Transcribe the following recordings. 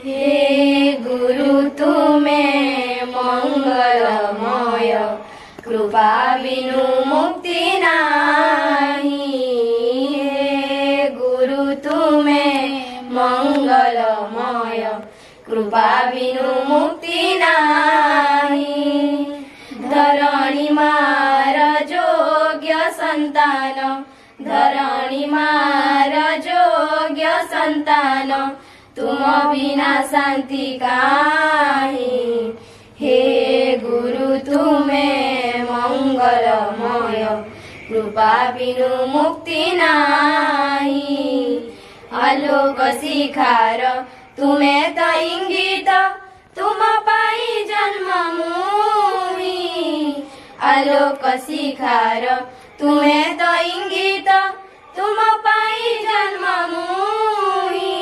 हे गुरु तुम्हें मंगलमय, कृपा बिनु मुक्ति नाही। हे गुरु तुम्हें मंगलमय, कृपा बिनु मुक्ति नाही। धरणी मार जोग्य संतान, धरणी मार जोग्य संतान, तुम बिना शांति काहि। हे गुरु तुम्हें मंगलमय, कृपा बिनु मुक्ति नाही। आलोक शिखार तुम्हें तो इंगित, तुम पाई जन्म मुहि। आलोक शिखार तुम्हें तो इंगित, तुम पाई जन्म मुहि।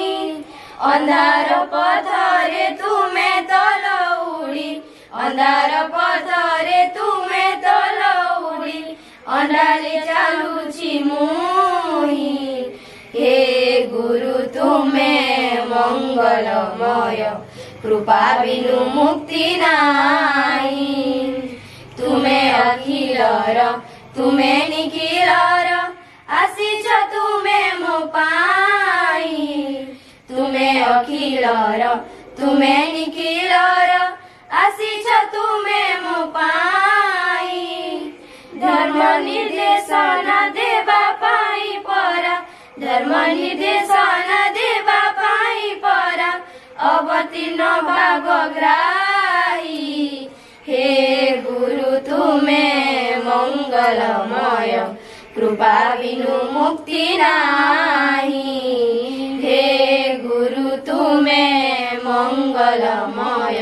अंधार पथरे तुम्हें तल उड़ी, अंधार पथरे तुम्हें तल उड़ी, अंधारे चालुची मुहि। हे गुरु तुम्हें मंगलमय, कृपा बिनु मुक्ति नाही। तुम्हें अखिलर तुम्हें निखिलर, आशीष तुम्हें मो पाई। तुम्हें अखिलर तुम्हें निखिलर, आशीष तुम्हें मो पाई। धर्म निर्देशन देवा पाई परा, धर्म निर्देशन देवा पाई परा, अवतीर्ण भावग्राही। हे गुरु तुम्हें मंगलमय, कृपा बिनु मुक्ति नाही। हे गुरु तुम्हें मंगलमय,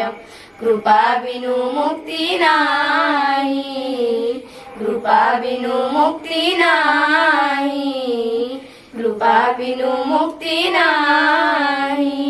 कृपा बिनु मुक्ति नाही। कृपा बिनु मुक्ति नाही, कृपा बिनु मुक्ति नाही।